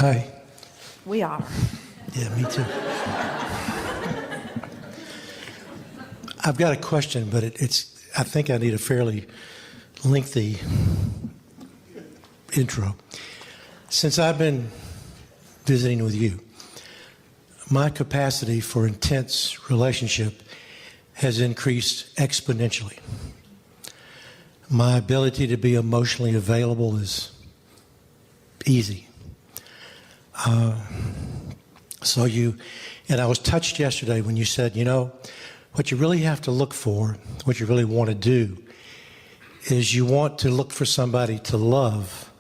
Hi. We are. Yeah, me too. I've got a question, but I think I need a fairly lengthy intro. Since I've been visiting with you, my capacity for intense relationship has increased exponentially. My ability to be emotionally available is easy. And I was touched yesterday when you said, what you really have to look for, what you really want to do, is you want to look for somebody to love,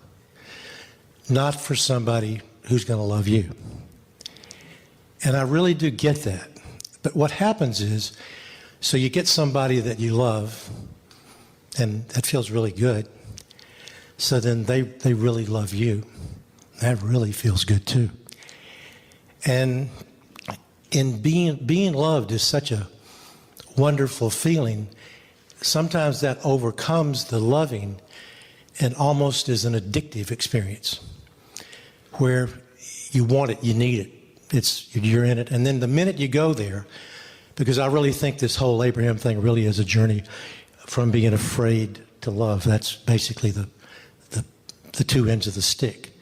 not for somebody who's going to love you. And I really do get that. But what happens is, so you get somebody that you love, and that feels really good. So then they really love you. That really feels good too. And in being loved is such a wonderful feeling. Sometimes that overcomes the loving and almost is an addictive experience where you want it, you need it. You're in it. And then the minute you go there, because I really think this whole Abraham thing really is a journey from being afraid to love. That's basically the two ends of the stick.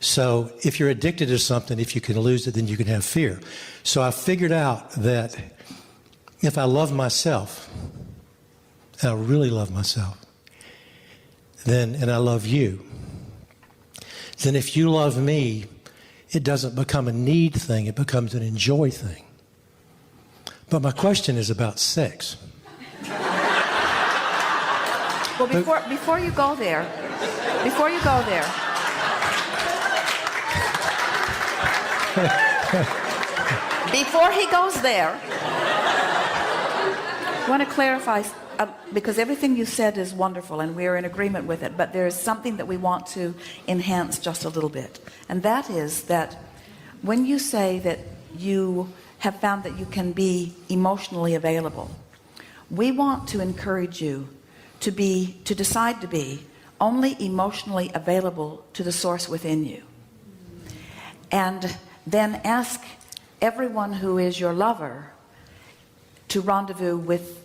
So if you're addicted to something, if you can lose it, then you can have fear. So I figured out that if I love myself, and I really love myself, and I love you, then if you love me, it doesn't become a need thing, it becomes an enjoy thing. But my question is about sex. Well, before you go there, before he goes there, I want to clarify, because everything you said is wonderful and we're in agreement with it, but there's something that we want to enhance just a little bit. And that is that when you say that you have found that you can be emotionally available, we want to encourage you to decide to be only emotionally available to the source within you. And then ask everyone who is your lover to rendezvous with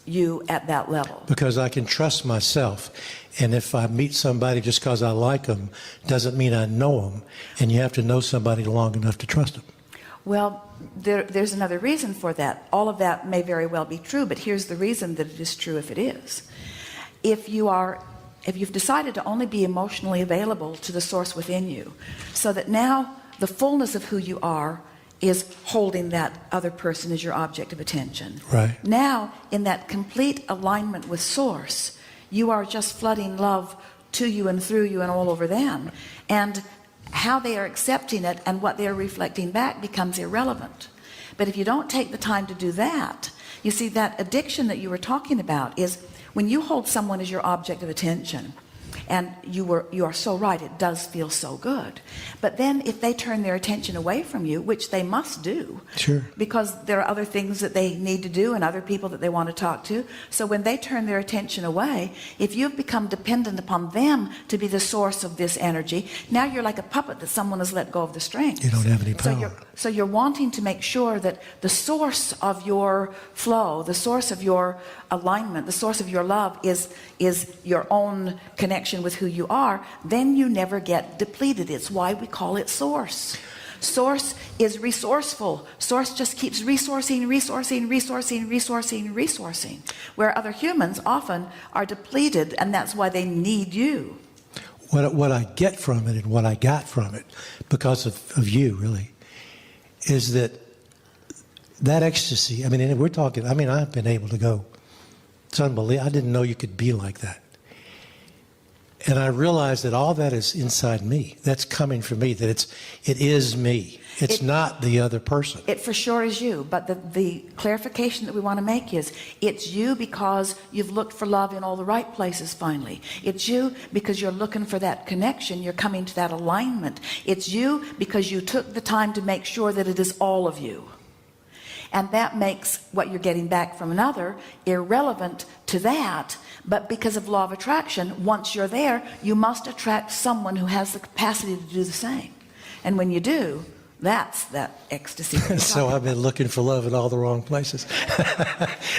you at that level. Because I can trust myself. And if I meet somebody just because I like them, doesn't mean I know them. And you have to know somebody long enough to trust them. Well, there's another reason for that. All of that may very well be true, but here's the reason that it is true if it is. If you've decided to only be emotionally available to the source within you, so that now the fullness of who you are is holding that other person as your object of attention. Right. Now, in that complete alignment with source, you are just flooding love to you and through you and all over them. And how they are accepting it and what they are reflecting back becomes irrelevant. But if you don't take the time to do that, you see, that addiction that you were talking about is when you hold someone as your object of attention, and you are so right, it does feel so good. But then if they turn their attention away from you, which they must do, sure, because there are other things that they need to do and other people that they want to talk to. So when they turn their attention away, if you've become dependent upon them to be the source of this energy, now you're like a puppet that someone has let go of the strings. You don't have any power. So you're wanting to make sure that the source of your flow, the source of your alignment, the source of your love is your own connection with who you are. Then you never get depleted. It's why we call it source. Source is resourceful. Source just keeps resourcing, where other humans often are depleted, and that's why they need you. What I get from it and what I got from it, because of you, really, is that ecstasy. I mean, and we're talking, I've been able to go. It's unbelievable. I didn't know you could be like that. And I realized that all that is inside me. That's coming from me, that it is me. It's not the other person. It for sure is you. But the clarification that we want to make is, it's you because you've looked for love in all the right places finally. It's you because you're looking for that connection. You're coming to that alignment. It's you because you took the time to make sure that it is all of you. And that makes what you're getting back from another irrelevant to that. But because of law of attraction, once you're there, you must attract someone who has the capacity to do the same. And when you do, that's that ecstasy. So I've been looking for love in all the wrong places.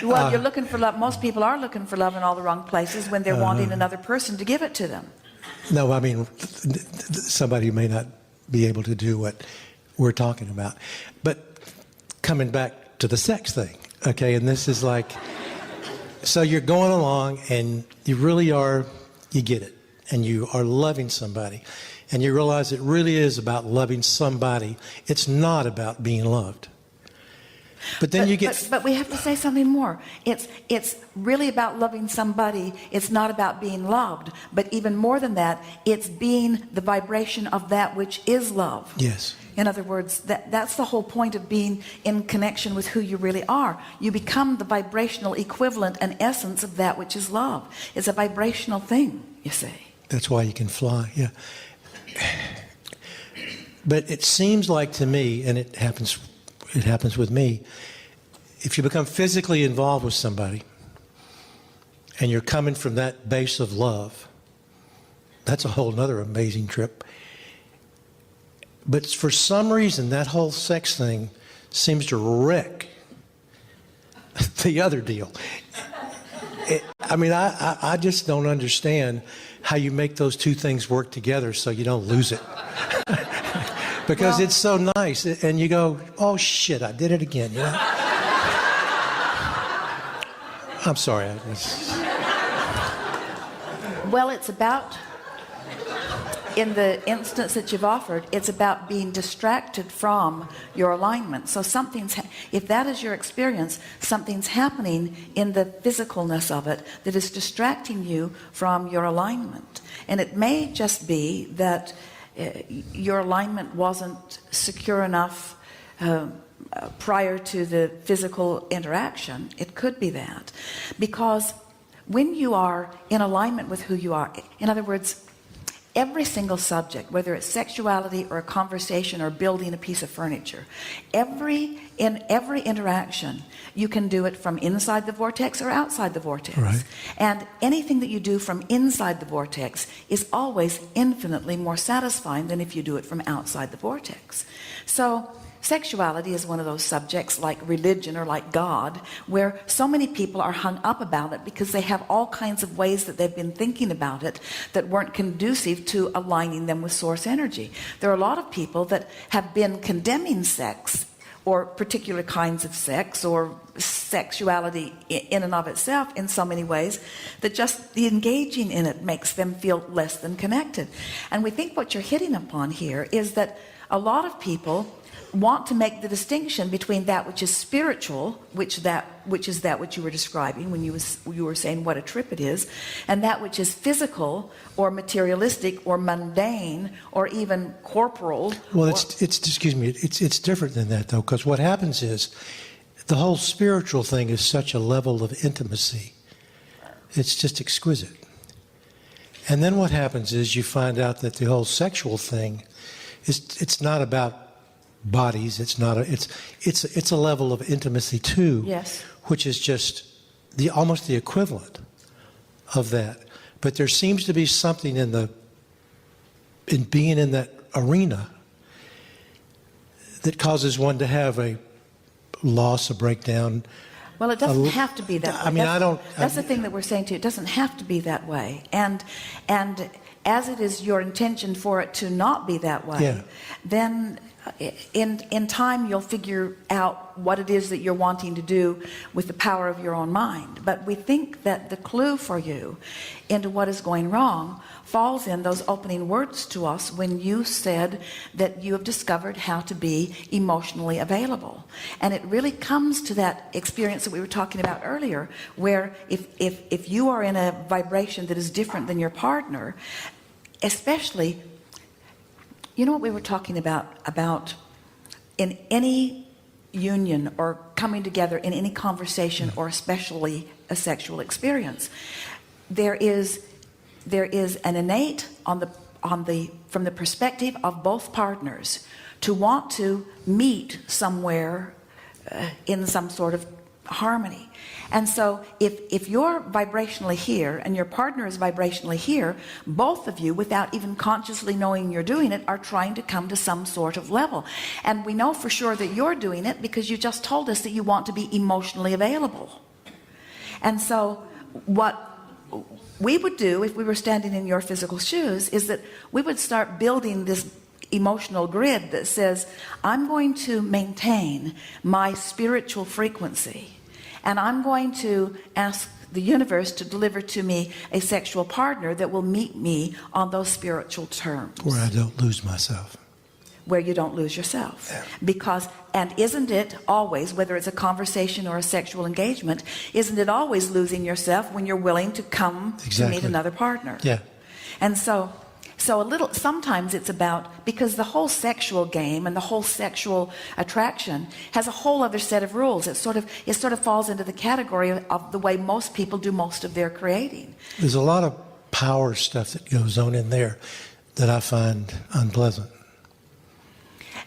Well, you're looking for love. Most people are looking for love in all the wrong places when they're wanting another person to give it to them. No, I mean, somebody who may not be able to do what we're talking about. But coming back to the sex thing, okay, and this is like, so you're going along and you really are, you get it, and you are loving somebody, and you realize it really is about loving somebody. It's not about being loved. But then But we have to say something more. It's really about loving somebody. It's not about being loved. But even more than that, it's being the vibration of that which is love. Yes. In other words, that's the whole point of being in connection with who you really are. You become the vibrational equivalent and essence of that which is love. It's a vibrational thing, you see. That's why you can fly, yeah. But it seems like to me, and it happens with me, if you become physically involved with somebody and you're coming from that base of love, that's a whole nother amazing trip. But for some reason, that whole sex thing seems to wreck the other deal. I just don't understand how you make those two things work together so you don't lose it. Because it's so nice, and you go, oh shit, I did it again, you know? I'm sorry. Well, it's about, in the instance that you've offered, it's about being distracted from your alignment. So if that is your experience, something's happening in the physicalness of it that is distracting you from your alignment. And it may just be that your alignment wasn't secure enough prior to the physical interaction. It could be that. Because when you are in alignment with who you are, in other words, every single subject, whether it's sexuality or a conversation or building a piece of furniture, in every interaction, you can do it from inside the vortex or outside the vortex. Right. And anything that you do from inside the vortex is always infinitely more satisfying than if you do it from outside the vortex. So sexuality is one of those subjects, like religion or like God, where so many people are hung up about it because they have all kinds of ways that they've been thinking about it that weren't conducive to aligning them with source energy. There are a lot of people that have been condemning sex or particular kinds of sex or sexuality in and of itself in so many ways that just the engaging in it makes them feel less than connected. And we think what you're hitting upon here is that a lot of people want to make the distinction between that which is spiritual, which is that which you were describing when you were saying what a trip it is, and that which is physical or materialistic or mundane or even corporal. Well, it's different than that though, because what happens is the whole spiritual thing is such a level of intimacy. It's just exquisite. And then what happens is you find out that the whole sexual thing it's not about bodies. It's a level of intimacy too, yes, which is just almost the equivalent of that. But there seems to be something in being in that arena that causes one to have a loss, a breakdown. Well, it doesn't have to be that way. I mean, that's the thing that we're saying to you. It doesn't have to be that way. And as it is your intention for it to not be that way, yeah, then in time you'll figure out what it is that you're wanting to do with the power of your own mind. But we think that the clue for you into what is going wrong falls in those opening words to us when you said that you have discovered how to be emotionally available. And it really comes to that experience that we were talking about earlier, where if you are in a vibration that is different than your partner, especially, you know what we were talking about in any union or coming together in any conversation, or especially a sexual experience, there is an innate from the perspective of both partners to want to meet somewhere in some sort of harmony. And so if you're vibrationally here and your partner is vibrationally here, both of you, without even consciously knowing you're doing it, are trying to come to some sort of level. And we know for sure that you're doing it because you just told us that you want to be emotionally available. And so what we would do if we were standing in your physical shoes is that we would start building this emotional grid that says, I'm going to maintain my spiritual frequency, and I'm going to ask the universe to deliver to me a sexual partner that will meet me on those spiritual terms, Where I don't lose myself. where you don't lose yourself. Yeah. Because, and isn't it always, whether it's a conversation or a sexual engagement, isn't it always losing yourself when you're willing to come to meet another partner? Yeah. And so a little, sometimes it's about, because the whole sexual game and the whole sexual attraction has a whole other set of rules. It sort of falls into the category of the way most people do most of their creating. There's a lot of power stuff that goes on in there that I find unpleasant.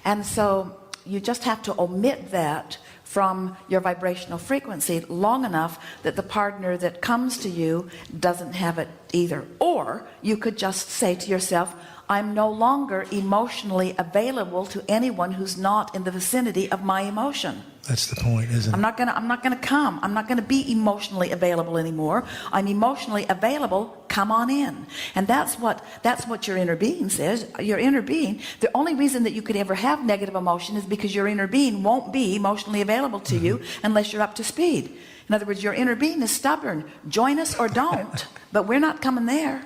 And so you just have to omit that from your vibrational frequency long enough that the partner that comes to you doesn't have it either. Or you could just say to yourself, I'm no longer emotionally available to anyone who's not in the vicinity of my emotion. That's the point, isn't it? I'm not gonna come. I'm not gonna be emotionally available anymore. I'm emotionally available. Come on in. And that's what your inner being says. Your inner being, the only reason that you could ever have negative emotion is because your inner being won't be emotionally available to you unless you're up to speed. In other words, your inner being is stubborn. Join us or don't, but we're not coming there.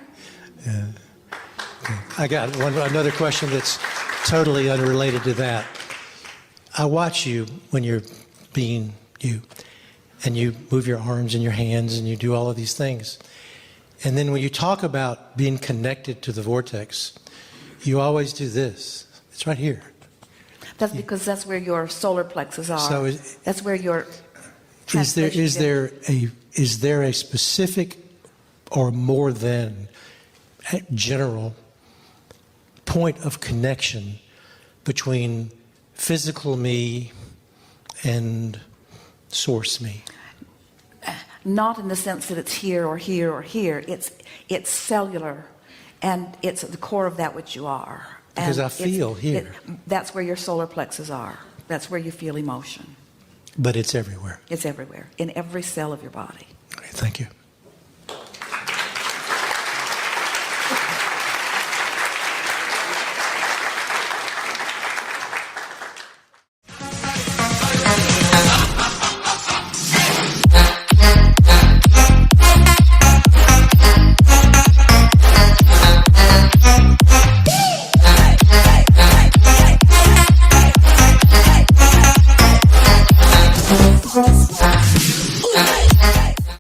Yeah. Okay. I got another question that's totally unrelated to that. I watch you when you're being you, and you move your arms and your hands and you do all of these things. And then when you talk about being connected to the vortex, you always do this. It's right here. That's because that's where your solar plexus are. So that's where your is there a specific or more than general point of connection between physical me and source me? Not in the sense that it's here or here or here. It's cellular, and it's at the core of that which you are. Because I feel here. That's where your solar plexus are. That's where you feel emotion. But it's everywhere. It's everywhere, in every cell of your body. Okay, thank you.